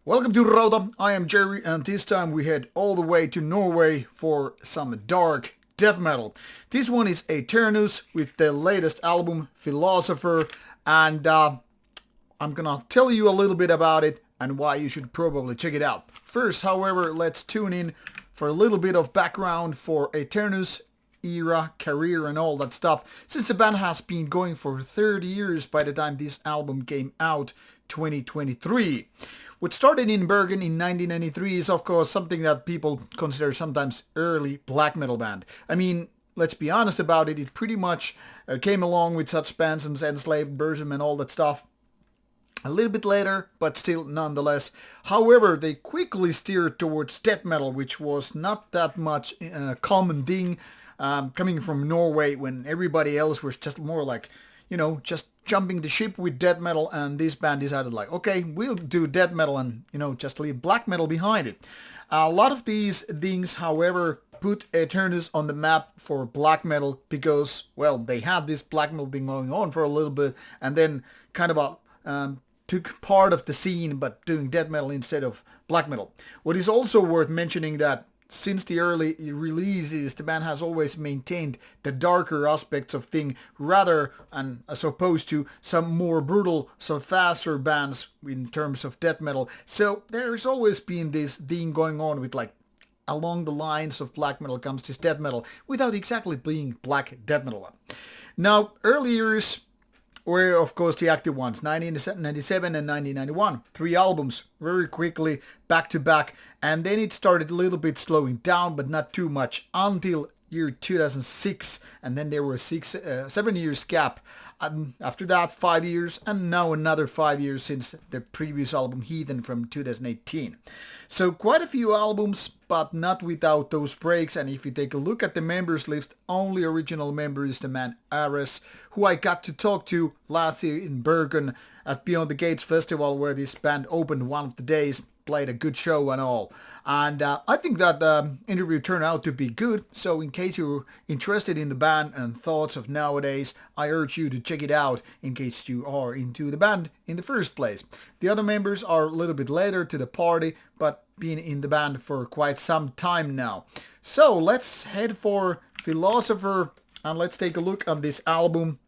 Welcome to Rauta, I am Jerry, and this time we head all the way to Norway for some dark death metal. This one is Aeternus with their latest album, Philosopher, and I'm gonna tell you a little bit about it and why you should probably check it out. First, however, let's tune in for a little bit of background for Aeternus era, career and all that stuff, since the band has been going for 30 years by the time this album came out, 2023. What started in Bergen in 1993 is of course something that people consider sometimes early black metal band. I mean, let's be honest about it, it pretty much came along with such bands as Enslaved, Burzum and all that stuff a little bit later, but still nonetheless. However, they quickly steered towards death metal, which was not that much a common thing coming from Norway when everybody else was just more like, just jumping the ship with death metal, and this band decided like, okay, we'll do death metal and, just leave black metal behind it. A lot of these things, however, put Aeternus on the map for black metal because, well, they had this black metal thing going on for a little bit and then kind of took part of the scene but doing death metal instead of black metal. What is also worth mentioning that since the early releases, the band has always maintained the darker aspects of thing rather and as opposed to some more brutal, some faster bands in terms of death metal. So there's always been this thing going on with like along the lines of black metal comes this death metal without exactly being black death metal one. Now, early years were of course the active ones, 1997 and 1991. 3 albums very quickly back to back, and then it started a little bit slowing down but not too much until year 2006, and then there were 7 years gap. After that 5 years, and now another 5 years since the previous album Heathen from 2018. So quite a few albums, but not without those breaks. And if you take a look at the members list, only original member is the man Ares, who I got to talk to last year in Bergen at Beyond the Gates festival, where this band opened one of the days, played a good show and all. And I think that the interview turned out to be good, so in case you're interested in the band and thoughts of nowadays, I urge you to check it out in case you are into the band in the first place. The other members are a little bit later to the party, but been in the band for quite some time now. So let's head for Philosopher and let's take a look at this album,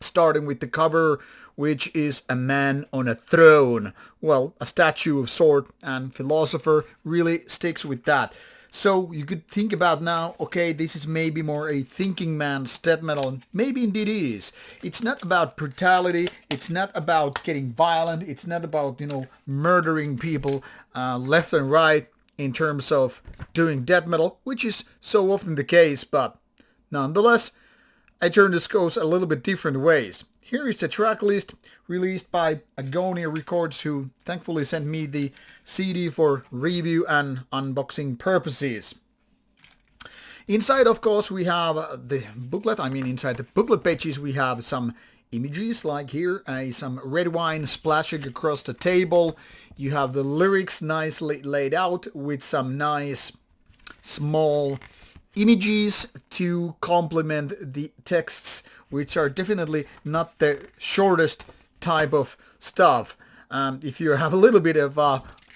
starting with the cover, which is a man on a throne. Well, a statue of sort, and Philosopher really sticks with that. So you could think about now, okay, this is maybe more a thinking man's death metal. Maybe indeed it is. It's not about brutality. It's not about getting violent. It's not about, murdering people left and right in terms of doing death metal, which is so often the case, but nonetheless, Aeternus goes a little bit different ways. Here is the track list released by Agonia Records, who thankfully sent me the CD for review and unboxing purposes. Inside, of course, we have the booklet. Inside the booklet pages we have some images, like here, some red wine splashing across the table. You have the lyrics nicely laid out with some nice small images to complement the texts, which are definitely not the shortest type of stuff. If you have a little bit of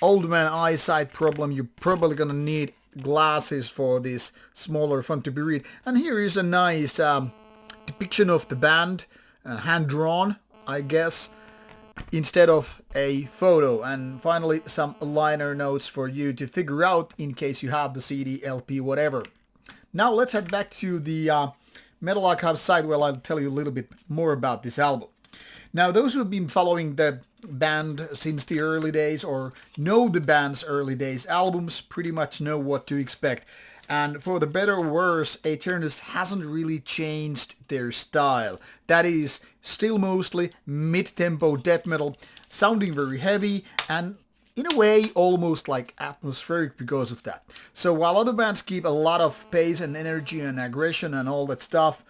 old man eyesight problem, you're probably gonna need glasses for this smaller font to be read. And here is a nice depiction of the band, hand drawn, I guess, instead of a photo. And finally, some liner notes for you to figure out in case you have the CD, LP, whatever. Now let's head back to the Metal Archive site where I'll tell you a little bit more about this album. Now, those who have been following the band since the early days or know the band's early days albums pretty much know what to expect. And for the better or worse, Aeternus hasn't really changed their style. That is still mostly mid-tempo death metal, sounding very heavy and in a way almost like atmospheric because of that. So while other bands keep a lot of pace and energy and aggression and all that stuff,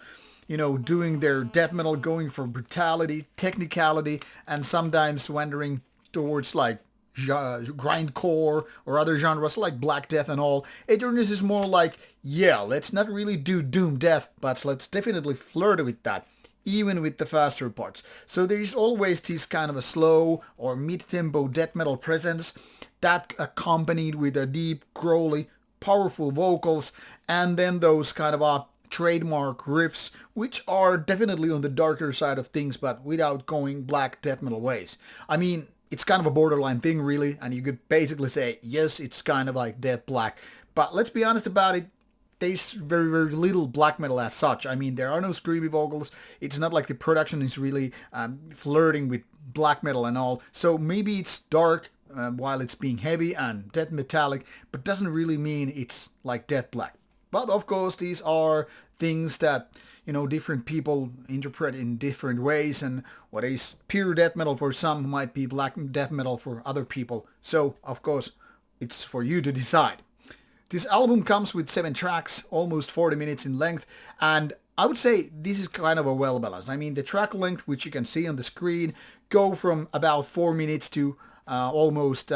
doing their death metal, going for brutality, technicality, and sometimes wandering towards like grindcore or other genres like Black Death and all, Aeternus is more like, yeah, let's not really do doom death, but let's definitely flirt with that. even with the faster parts. So there is always this kind of a slow or mid-tempo death metal presence that accompanied with a deep, growly, powerful vocals, and then those kind of trademark riffs, which are definitely on the darker side of things, but without going black death metal ways. I mean, it's kind of a borderline thing, really, and you could basically say, yes, it's kind of like death black. But let's be honest about it, there's very, very little black metal as such. I mean, there are no screamy vocals. It's not like the production is really flirting with black metal and all. So maybe it's dark while it's being heavy and death metallic, but doesn't really mean it's like death black. But of course, these are things that, different people interpret in different ways, and what is pure death metal for some might be black death metal for other people. So, of course, it's for you to decide. This album comes with 7 tracks, almost 40 minutes in length, and I would say this is kind of a well balanced. I mean, the track length, which you can see on the screen, go from about 4 minutes to almost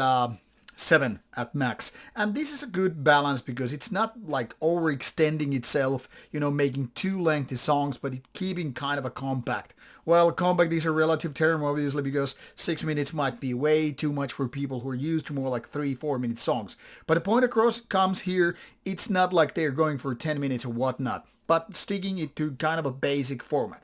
7 at max. And this is a good balance because it's not like overextending itself, making too lengthy songs, but it's keeping kind of a compact. Well, compact is a relative term, obviously, because 6 minutes might be way too much for people who are used to more like 3-4 minute songs. But the point across comes here, it's not like they're going for 10 minutes or whatnot, but sticking it to kind of a basic format.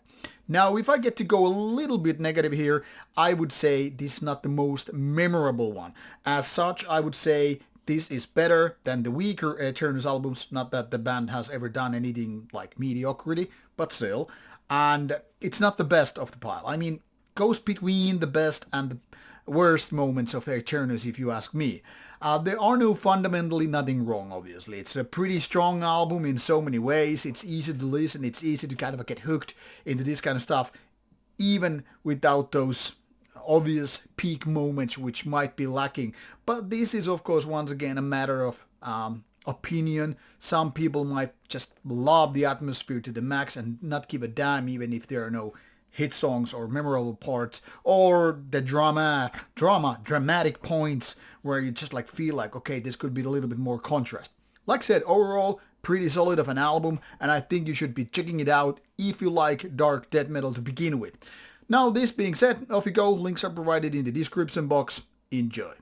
Now, if I get to go a little bit negative here, I would say this is not the most memorable one. As such, I would say this is better than the weaker Aeternus albums. Not that the band has ever done anything like mediocrity, but still. And it's not the best of the pile. I mean, goes between the best and the worst moments of Aeternus, if you ask me. There are no fundamentally nothing wrong, obviously. It's a pretty strong album in so many ways. It's easy to listen. It's easy to kind of get hooked into this kind of stuff, even without those obvious peak moments which might be lacking. But this is, of course, once again, a matter of opinion. Some people might just love the atmosphere to the max and not give a damn even if there are no hit songs or memorable parts, or the dramatic points where you just like feel like, okay, this could be a little bit more contrast. Like I said, overall, pretty solid of an album, and I think you should be checking it out if you like dark death metal to begin with. Now, this being said, off you go. Links are provided in the description box. Enjoy.